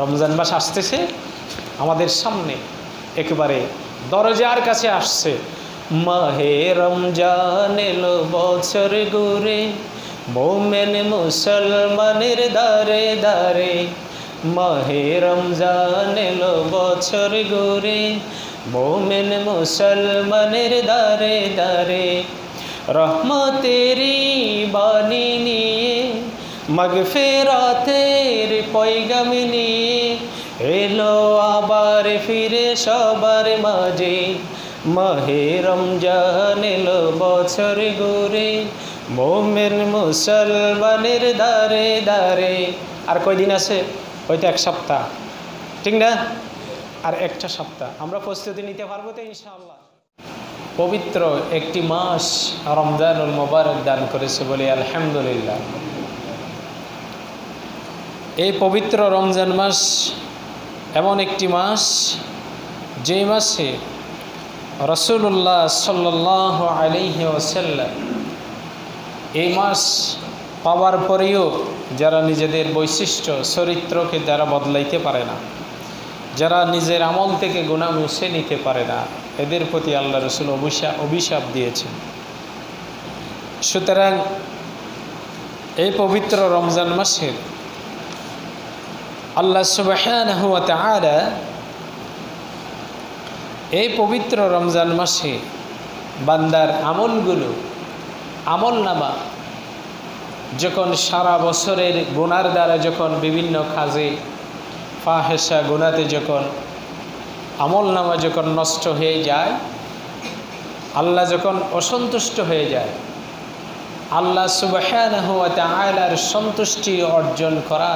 রমজান মাস আসতেছে আমাদের সামনে, একেবারে দরজার কাছে আসছে। মাহে রমজান এলো বছর ঘুরে, মোমেন মুসলমানের দারে দারে। মাহে রমজান এলো বছর ঘুরে, মোমেন মুসলমানের দারে দারে। রহমতেরি বাণী নিয়ে, মাগফিরাতের পয়গাম নিয়ে এলো আবার ফিরে সবার মাঝে। মাহে রমজান এলো বছর ঘুরে, মোমেন মুসলমানের দারে দারে। আর কয়দিন আছে? হয়তো এক সপ্তাহ, ঠিক না? আর একটা সপ্তাহ আমরা প্রস্তুতি নিতে পারবো তো ইনশাআল্লাহ। পবিত্র একটি মাস রমজানুল মুবারক দান করেছে বলে আলহামদুলিল্লাহ। এই পবিত্র রমজান মাস এমন একটি মাস, যে মাসে রাসূলুল্লাহ সাল্লাল্লাহু আলাইহি ওয়াসাল্লাম এই মাস পাওয়ার পরেও যারা নিজেদের বৈশিষ্ট্য চরিত্রকে যারা বদলাইতে পারে না, যারা নিজের আমল থেকে গুনাহ মুছে নিতে পারে না, এদের প্রতি আল্লাহ রাসূল অভিশাপ দিয়েছেন। সুতরাং এই পবিত্র রমজান মাসের আল্লাহ সুবহানাহু ওয়া তাআলা এই পবিত্র রমজান মাসে বান্দার আমলগুলো, আমলনামা যখন সারা বছরের গুনার দ্বারা যখন বিভিন্ন কাজে ফাহেসা গুনাতে যখন আমলনামা যখন নষ্ট হয়ে যায়, আল্লাহ যখন অসন্তুষ্ট হয়ে যায়, আল্লাহ সুবহানাহু ওয়া তাআলার সন্তুষ্টি অর্জন করা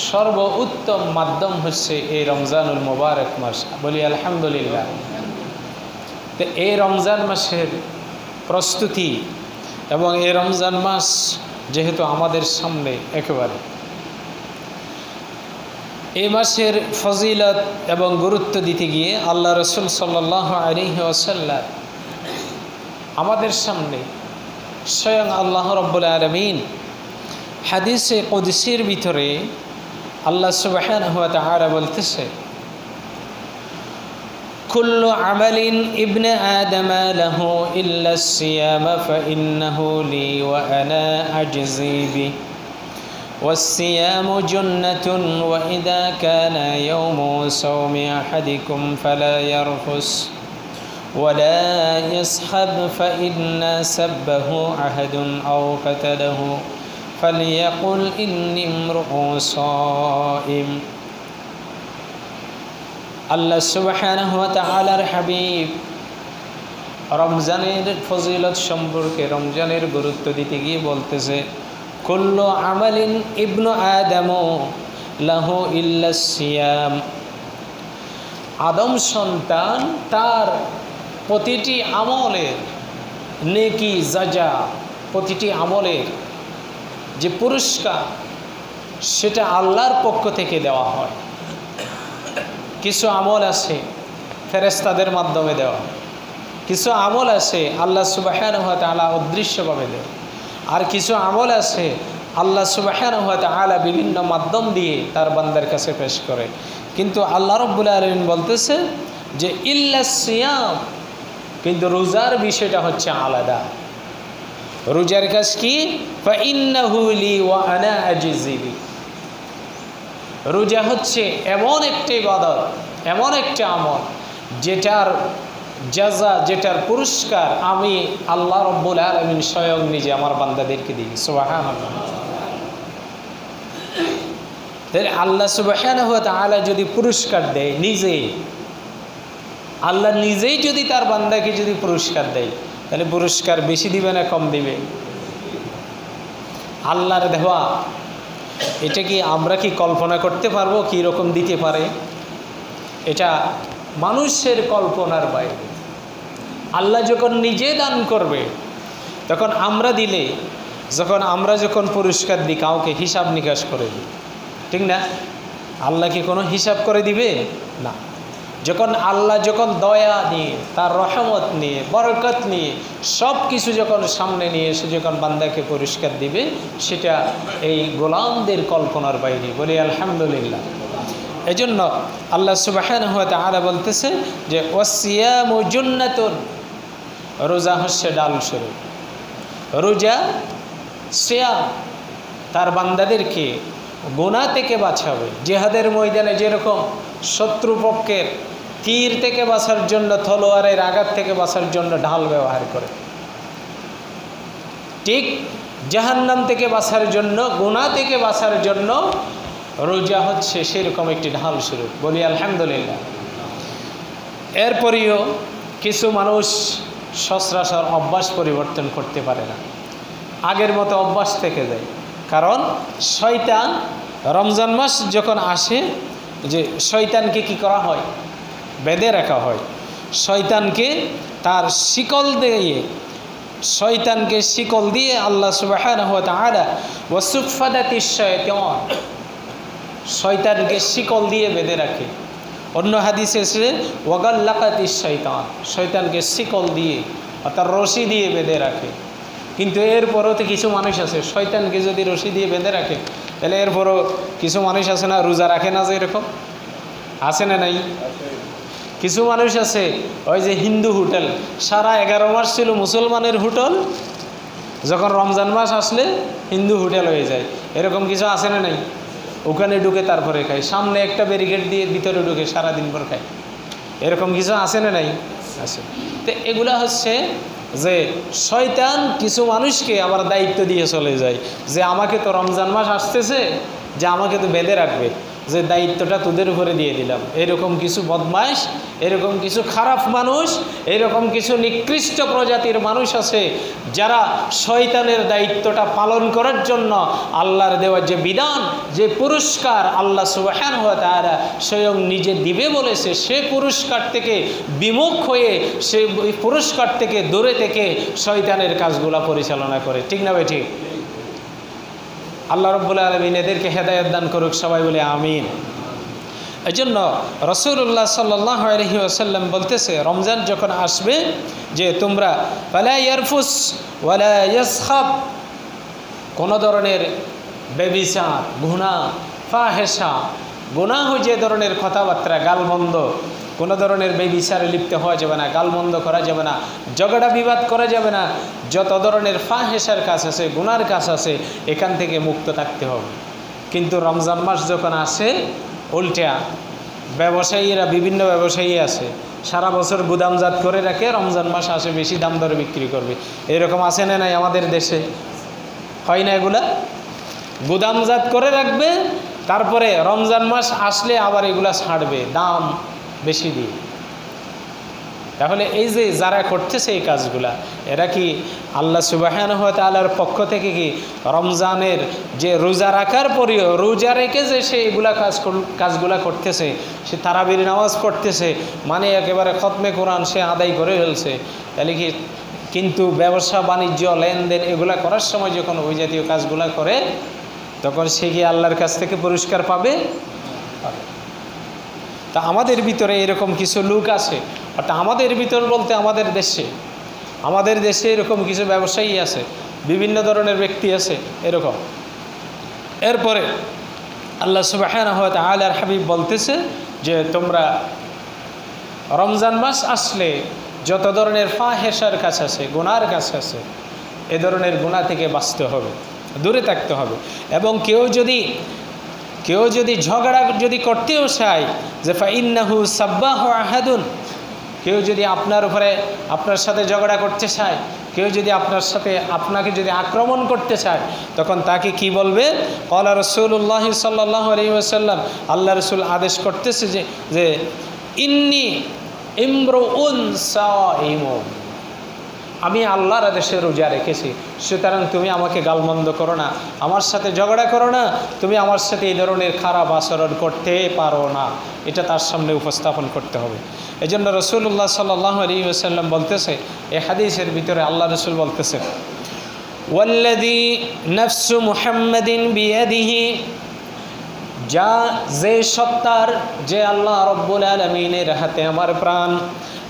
সর্বোত্তম মাধ্যম হচ্ছে এই রমজানুল মুবারক মাস। বলি আলহামদুলিল্লাহ। তো এই রমজান মাসের প্রস্তুতি এবং এই রমজান মাস যেহেতু আমাদের সামনে, একেবারে এই মাসের ফজিলত এবং গুরুত্ব দিতে গিয়ে আল্লাহ রাসূল সাল্লাল্লাহু আলাইহি ওয়াসাল্লাম আমাদের সামনে স্বয়ং আল্লাহ রাব্বুল আলামিন হাদিসে কুদসির ভিতরে আল্লাহ সুবহানাহু ওয়া তাআলা বলতেছে, কুল্লু আমালিন ইবনে আদম লাহু ইল্লা সিয়াম ফাইন্নাহু লি ওয়া আনা আজজি বিহি والصيام جنة وإذا كان يوم صوم أحدكم فلا يرفث ولا يسخب فإن سبه أحد أو قتله فليقل إني امرؤ صائم। আল্লাহ সুবহানাহু ওয়া তাআলার হাবিব রমজানের ফজিলত সম্পর্কে, রমজানের গুরুত্ব দিতে গিয়ে বলতেছে, কুল্লু আমালিন ইবনু আদম লাহু ইল্লা সিয়াম। আদম সন্তান তার প্রতিটি আমলের নেকি জাযা, প্রতিটি আমলের যে পুরস্কার সেটা আল্লাহর পক্ষ থেকে দেওয়া হয়। কিছু আমল আছে ফেরেশতাদের মাধ্যমে দেওয়া, কিছু আমল আছে আল্লাহ সুবহানাহু ওয়া তাআলা অদৃশ্যভাবে দেয়, আর কিছু আমল আছে আল্লাহ সুবহানাহু ওয়া তাআলা বিভিন্ন মাধ্যম দিয়ে তার বান্দার কাছে পেশ করে। কিন্তু আল্লাহ রাব্বুল আলামিন বলতেছে যে ইল্লা সিয়াম, কিন্তু রোজার বিষয়টা হচ্ছে আলাদা। রোজার কাজ কি? ফাইন্নাহু লি ওয়া আনা আজজি বিহি। রোজা হচ্ছে এমন একটি ইবাদত, এমন একটা আমল যেটার জাযা, যেটার পুরস্কার আমি আল্লাহ রাব্বুল আলামিন স্বয়ং নিজে আমার বান্দাদেরকে দিই। সুবহানাল্লাহ। তাহলে আল্লাহ সুবহানাহু ওয়া তাআলা যদি পুরস্কার দেয় নিজে, আল্লাহ নিজেই যদি তার বান্দাকে যদি পুরস্কার দেয়, তাহলে পুরস্কার বেশি দিবে না কম দিবে? আল্লাহর দেওয়া এটা কি আমরা কি কল্পনা করতে পারবো কি রকম দিতে পারে? এটা মানুষের কল্পনার বাইরে। আল্লাহ যখন নিজে দান করবে, তখন আমরা দিলে, আমরা যখন পুরস্কার দিই কাউকে হিসাব নিকাশ করে দিই, ঠিক না? আল্লাহ কি কোনো হিসাব করে দিবে? না। যখন আল্লাহ যখন দয়া নিয়ে, তার রহমত নিয়ে, বরকত নিয়ে সব কিছু যখন সামনে নিয়ে এসে যখন বান্দাকে পুরস্কার দিবে, সেটা এই গোলামদের কল্পনার বাইরে। বলি আলহামদুলিল্লাহ। এজন্য আল্লাহ সুবহানাহু ওয়া তাআলা বলতেছে যে ওয়াসিয়ামু জুন্নাতুন, রোজা হচ্ছে ডাল স্বরূপ। রোজা সিয়াম তার বান্দাদেরকে গুনাহ থেকে বাঁচাবে। জিহাদের ময়দানে যেরকম শত্রুপক্ষের তীর থেকে বাঁচার জন্য, তলোয়ারের আঘাত থেকে বাঁচার জন্য ঢাল ব্যবহার করে, ঠিক জাহান্নাম থেকে বাঁচার জন্য, গুনাহ থেকে বাঁচার জন্য রোজা হচ্ছে সেরকম একটি ঢাল স্বরূপ। বলি আলহামদুলিল্লাহ। এরপরেও কিছু মানুষ সচরাচর অভ্যাস পরিবর্তন করতে পারে না, আগের মতো অভ্যাস থেকে যায়। কারণ শয়তান রমজান মাস যখন আসে, যে শয়তানকে কি করা হয়, বেঁধে রাখা হয়। শয়তানকে তার শিকল দিয়ে, শয়তানকে শিকল দিয়ে আল্লাহ সুবহানাহু ওয়া তাআলা ওয়াসুফাদাতিশ শায়তান, শয়তানকে শিকল দিয়ে বেঁধে রাখে। অন্য হাদিসে এসে ওয়াগাল্লাকাতিশ শায়তান, শয়তানকে শিকল দিয়ে অর্থাৎ রশি দিয়ে বেঁধে রাখে। কিন্তু এরপরও তো কিছু মানুষ আছে, শয়তানকে যদি রশি দিয়ে বেঁধে রাখে, তাহলে এরপরও কিছু মানুষ আছে না, রোজা রাখে না, যে এরকম আছে না নাই? কিছু মানুষ আছে ওই যে হিন্দু হোটেল, সারা 11 মাস ছিল মুসলমানের হোটেল, যখন রমজান মাস আসলে হিন্দু হোটেল হয়ে যায়। এরকম কিছু আছে না নাই? ওখানে ঢুকে তারপরে খায়, সামনে একটা ব্যারিকেড দিয়ে ভিতরে ঢুকে সারাদিন পর খায়। এরকম কিছু আছে না নাই? আছে। তো এগুলা হচ্ছে যে শয়তান কিছু মানুষকে আবার দায়িত্ব দিয়ে চলে যায়, যে আমাকে তো রমজান মাস আসতেছে, যে আমাকে তো বেঁধে রাখবে, যে দায়িত্বটা তোদের উপরে দিয়ে দিলাম। এরকম কিছু বদমাইশ, এরকম কিছু খারাপ মানুষ, এরকম কিছু নিকৃষ্ট প্রজাতির মানুষ আছে, যারা শয়তানের দায়িত্বটা পালন করার জন্য আল্লাহর দেওয়া যে বিধান, যে পুরস্কার আল্লাহ সুবহানাহু ওয়া তাআলা স্বয়ং নিজে দিবে বলেছে, সে পুরস্কার থেকে বিমুখ হয়ে, সে পুরস্কার থেকে দূরে থেকে শয়তানের কাজগুলা পরিচালনা করে। ঠিক না ভাই? ঠিক। আল্লাহ রাব্বুল আলামিন এদেরকে হেদায়েত দান করুক, সবাই বলে আমিন। এই জন্য রাসূলুল্লাহ সাল্লাল্লাহু আলাইহি ওয়াসাল্লাম বলতেছে, রমজান যখন আসবে যে তোমরা ফালা ইয়ারফুস ওয়ালা ইয়াসখাব, কোনো ধরনের ব্যভিচার, গুনাহ, ফাহেশা, গুনাহ, যে ধরনের কথাবার্তা, গালমন্দ, কোনো ধরনের ব্যভিচারে লিপ্ত হওয়া যাবে না, গালমন্দ করা যাবে না, ঝগড়া বিবাদ করা যাবে না, যত ধরনের ফাহেশার কাজ আছে, গুনার কাজ আছে, এখান থেকে মুক্ত থাকতে হবে। কিন্তু রমজান মাস যখন আসে, উল্টা ব্যবসায়ীরা, বিভিন্ন ব্যবসায়ী আছে, সারা বছর গুদামজাত করে রাখে, রমজান মাস আসে বেশি দাম দরে বিক্রি করবে। এরকম আছে না নাই আমাদের দেশে? হয় না? এগুলা গুদামজাত করে রাখবে, তারপরে রমজান মাস আসলে আবার এগুলা ছাড়বে দাম বেশি দিয়ে। তাহলে এই যে যারা করতেছে এই কাজগুলা, এরা কি আল্লাহ সুবহানাহু ওয়া তাআলার পক্ষ থেকে কি রমজানের যে রোজা রাখার পরেও, রোজা রেখে যে সে এগুলা কাজগুলা করতেছে, সে তারাবির নামাজ পড়তেছে, মানে একেবারে খতমে কোরআন সে আদায় করে ফেলছে, তাহলে কি, কিন্তু ব্যবসা বাণিজ্য লেনদেন এগুলা করার সময় যখন ওই জাতীয় কাজগুলা করে, তখন সে কি আল্লাহর কাছ থেকে পুরস্কার পাবে? তা আমাদের ভিতরে এরকম কিছু লোক আছে, অর্থাৎ আমাদের ভিতর বলতে আমাদের দেশে এরকম কিছু ব্যবসায়ী আছে, বিভিন্ন ধরনের ব্যক্তি আছে এরকম। এরপরে আল্লাহ সুবহানাহু ওয়া তাআলার হাবিব বলতেছে যে তোমরা রমজান মাস আসলে যত ধরনের ফাহেশার কাজ আছে, গুনার কাজ আছে, এ ধরনের গুনাহ থেকে বাঁচতে হবে, দূরে থাকতে হবে। এবং কেউ যদি ঝগড়া যদি করতেও চায়, যে ফাইন্নাহু সাব্বাহু আহাদুন, কেউ যদি আপনার সাথে ঝগড়া করতে চায়, কেউ যদি আপনাকে যদি আক্রমণ করতে চায়, তখন তাকে কি বলবে? ক্বালা রাসূলুল্লাহ সাল্লাল্লাহু আলাইহি ওয়াসাল্লাম, আল্লাহ রাসূল আদেশ করতেছে যে ইন্নী ইমরুউন সাইমুন, আমি আল্লাহর আদেশে রোজা রেখেছি, সুতরাং তুমি আমাকে গালমন্দ করো না, আমার সাথে ঝগড়া করো না, তুমি আমার সাথে এই ধরনের খারাপ আচরণ করতে পারো না, এটা তার সামনে উপস্থাপন করতে হবে। এই জন্য রাসূলুল্লাহ সাল্লাল্লাহু আলাইহি ওয়াসাল্লাম বলতেছে, এই হাদিসের ভিতরে আল্লাহ রাসূল বলতেছে, ওয়াল্লাযী নাফসু মুহাম্মাদিন বিয়াদিহি, যে সত্তার, যে আল্লাহ রব্বুল আলামিনের হাতে আমার প্রাণ,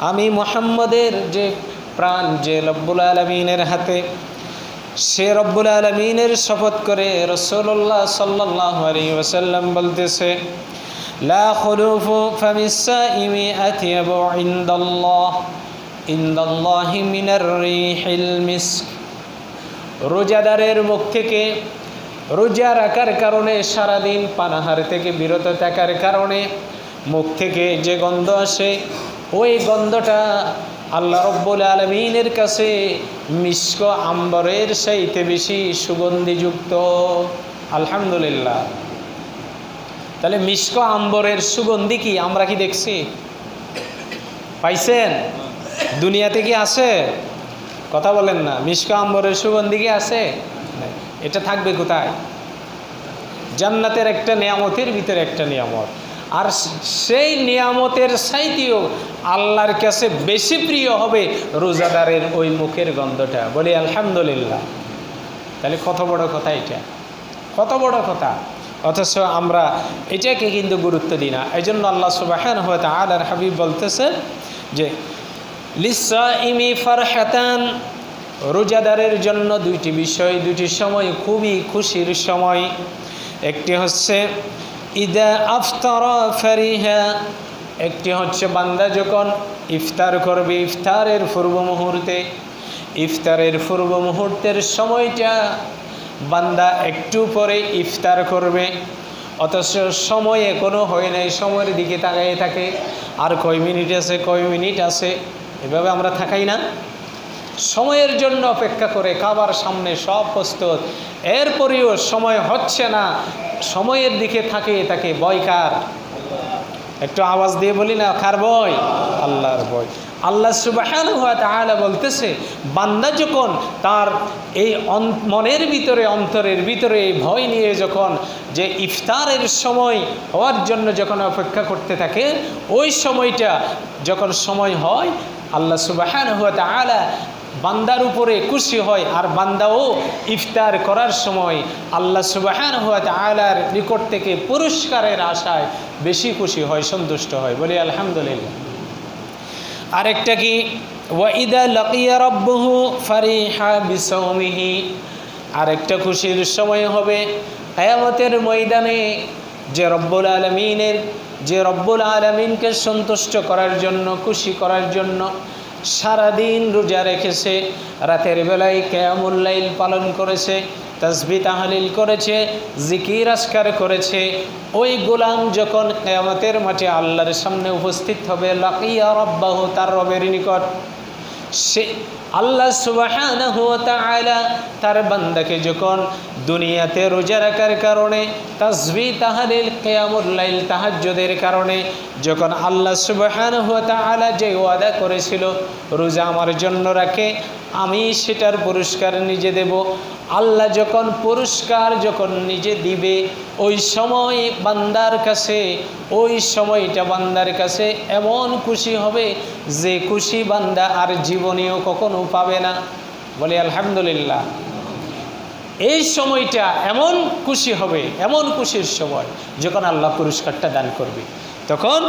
আমি মুহাম্মদের যে প্রাণ যে রব্বুল আলামিনের হাতে, সে রব্বুল আলামিনের শপথ করে রাসূলুল্লাহ সাল্লাল্লাহু আলাইহি ওয়াসাল্লাম বলতেছে, লা খুলুফু ফামিস সাইমি আতিয়াবু ইনদাল্লাহি মিনার রিহিল মিস্ক। রোজাদারের মুখ থেকে, রোজা রাখার কারণে, সারাদিন পানাহার থেকে বিরত থাকার কারণে মুখ থেকে যে গন্ধ আসে, ওই গন্ধটা আল্লাহ রব্বুল আলামিনের কাছে মিস্ক আম্বরের চাইতে বেশি সুগন্ধিযুক্ত। আলহামদুলিল্লাহ। তাহলে মিস্ক আম্বরের সুগন্ধি কি আমরা কি দেখছি? পাইছেন? দুনিয়াতে কি আছে? কথা বলেন না। মিস্ক আম্বরের সুগন্ধি কি আছে? এটা থাকবে কোথায়? জান্নাতের একটা নিয়ামতের ভিতরে একটা নিয়ামত। আর সেই নিয়ামতের চাইতেও আল্লাহর কাছে বেশি প্রিয় হবে রোজাদারের ওই মুখের গন্ধটা। বলি আলহামদুলিল্লাহ। তাহলে কত বড় কথা এটা, কত বড় কথা। অথচ আমরা এটাকে কিন্তু গুরুত্ব দিই না। এই জন্য আল্লাহ সুবহানাহু ওয়া তাআলার হাবিব বলতেছে যে লিসাইমি ফারহাতান, রোজাদারের জন্য দুইটি বিষয়, দুইটি সময় খুবই খুশির সময়। একটি হচ্ছে ইদা আফতারা ফারিহা, একটি হচ্ছে বান্দা যখন ইফতার করবে, ইফতারের পূর্ব মুহূর্তে, ইফতারের পূর্ব মুহূর্তের সময়টা বান্দা একটু পরে ইফতার করবে, অথচ সময় এখনো হয় নাই, সময়ের দিকে তাকিয়ে থাকে, আর কয় মিনিট আছে, কয় মিনিট আছে, এভাবে আমরা থাকাই না। সময়ের জন্য অপেক্ষা করে, খাবার সামনে সব প্রস্তুত, এরপরেও সময় হচ্ছে না, সময়ের দিকে তাকিয়ে থাকে। ভয় কার? একটু আওয়াজ দিয়ে বলি না, কার ভয়? আল্লাহর ভয়। আল্লাহ সুবহানাহু ওয়া তাআলা বলতেছে, বান্দা যখন তার এই মনের ভিতরে, অন্তরের ভিতরে এই ভয় নিয়ে যখন যে ইফতারের সময় হওয়ার জন্য যখন অপেক্ষা করতে থাকে, ওই সময়টা যখন সময় হয়, আল্লাহ সুবহানাহু ওয়া তাআলা বান্দার উপরে খুশি হয়। আর বান্দাও ইফতার করার সময় আল্লাহ সুবহানাহু ওয়া তাআলার নিকট থেকে পুরস্কারের আশায় বেশি খুশি হয়, সন্তুষ্ট হয়। বলি আলহামদুলিল্লাহ। আরেকটা কি, ওয়াইদা লাকিয়া রাব্বুহু ফারিহা বিসাওমিহি, আরেকটা খুশির সময় হবে কিয়ামতের ময়দানে, যে রব্বুল আলামিনকে সন্তুষ্ট করার জন্য, খুশি করার জন্য সারাদিন রোজা রেখেছে, রাতের বেলায় কিয়ামুল লাইল পালন করেছে, তাসবিহ তাহলিল করেছে, জিকির আজকার করেছে, ওই গোলাম যখন কিয়ামতের মাঠে আল্লাহর সামনে উপস্থিত হবে, লাকিয়া রাব্বাহু, তার রবের নিকট, সে আল্লাহ সুবহানাহু ওয়া তাআলা তার বান্দাকে যখন দুনিয়াতে রোজা রাখার কারণে, তাসবিহ তাহলিল, কিয়ামুল লাইল, তাহাজ্জুদের কারণে যখন আল্লাহ সুবহানাহু ওয়া তাআলা যে ওয়াদা করেছিল রোজা আমার জন্য রাখে, আমি সেটার পুরস্কার নিজে দেব, আল্লাহ যখন পুরস্কার যখন নিজে দিবে, ওই সময় বান্দার কাছে, ওই সময়টা বান্দার কাছে এমন খুশি হবে যে খুশি বান্দা আর জীবনেও কখনো পাবে না। বলি আলহামদুলিল্লাহ। এই সময়টা এমন খুশি হবে, এমন খুশির সময় যখন আল্লাহ পুরস্কারটা দান করবে, তখন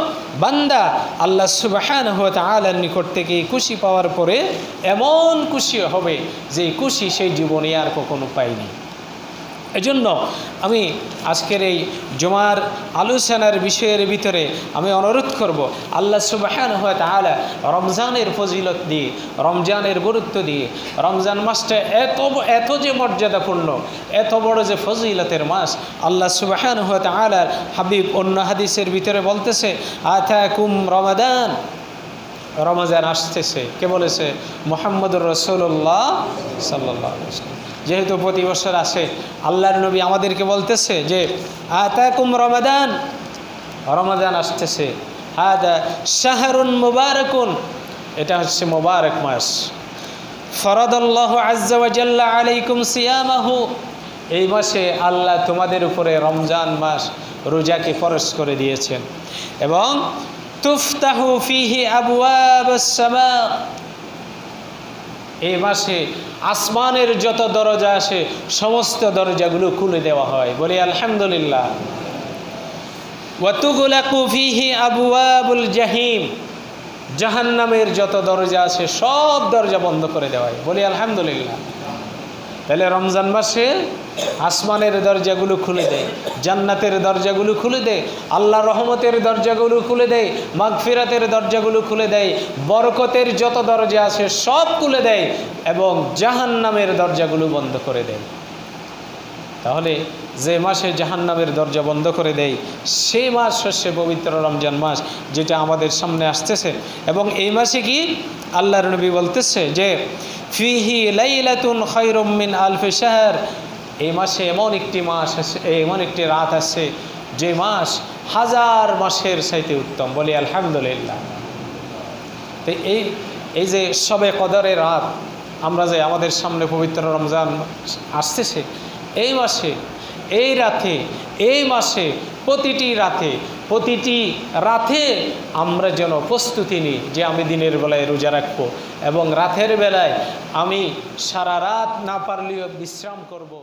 বান্দা আল্লাহ সুবহানাহু ওয়া তাআলার নিকট থেকে খুশি পাওয়ার পরে এমন খুশি হবে যে খুশি সেই জীবনে আর কখনো পায়নি। এজন্য আমি আজকের এই জুমার আলোচনার বিষয়ের ভিতরে আমি অনুরোধ করব, আল্লাহ সুবহানাহু ওয়া তাআলা রমজানের ফজিলত দিয়ে, রমজানের গুরুত্ব দিয়ে, রমজান মাসটা এত যে মর্যাদাপূর্ণ, এত বড় যে ফজিলতের মাস, আল্লাহ সুবহানাহু ওয়া তাআলার হাবিব অন্য হাদিসের ভিতরে বলতেছে, আতাকুম রমাদান, রমজান আসতেছে। কে বলেছে? মুহাম্মদুর রাসূলুল্লাহ সাল্লাল্লাহু আলাইহি ওয়াসাল্লাম। যেহেতু প্রতি বছর আসে, আল্লাহর নবী আমাদেরকে বলতেছে যে আতাকুম রমাদান, রমজান আসতেছে, হাদা শাহরুন মুবারাকুন, এটা হচ্ছে মুবারক মাস, ফরাদাল্লাহু আযজা ওয়া জাল্লা আলাইকুম সিয়ামাহু, এই মাসে আল্লাহ তোমাদের উপরে রমজান মাস রোজাকে ফরজ করে দিয়েছেন, এবং তুফতাহু ফিহি আবওয়াবাস সামা, এই মাসে আসমানের যত দরজা আসে সমস্ত দরজাগুলো খুলে দেওয়া হয়। বলি আলহামদুলিল্লাহ। ওয়া তুগলাকু ফিহি আবওয়াবুল জাহিম, জাহান্নামের যত দরজা আছে সব দরজা বন্ধ করে দেওয়া হয়। বলি আলহামদুলিল্লাহ। তাহলে রমজান মাসে আসমানের দরজাগুলো খুলে দেয়, জান্নাতের দরজাগুলো খুলে দেয়, আল্লাহ রহমতের দরজাগুলো খুলে দেয়, মাগফিরাতের দরজাগুলো খুলে দেয়, বরকতের যত দরজা আছে সব খুলে দেয় এবং জাহান্নামের দরজাগুলো বন্ধ করে দেয়। তাহলে যে মাসে জাহান্নামের দরজা বন্ধ করে দেয় সেই মাস হচ্ছে পবিত্র রমজান মাস, যেটা আমাদের সামনে আসতেছে। এবং এই মাসে কি আল্লাহর নবী বলতেছে যে ফিহি লাইলাতুন খায়রুম মিন আলফি শাহর, এই মাসে এমন একটি মাস আছে, এমন একটি রাত আছে যে মাস হাজার মাসের চাইতে উত্তম। বলি আলহামদুলিল্লাহ। তো এই যে শবে কদরের রাত, আমরা যে আমাদের সামনে পবিত্র রমজান আসতেছে, এই মাসে, এই রাতে, এই মাসে প্রতিটি রাতে আমরা যেন প্রস্তুতি নিই যে আমি দিনের বেলায় রোজা রাখবো এবং রাতের বেলায় আমি সারা রাত না পারলেও বিশ্রাম করব।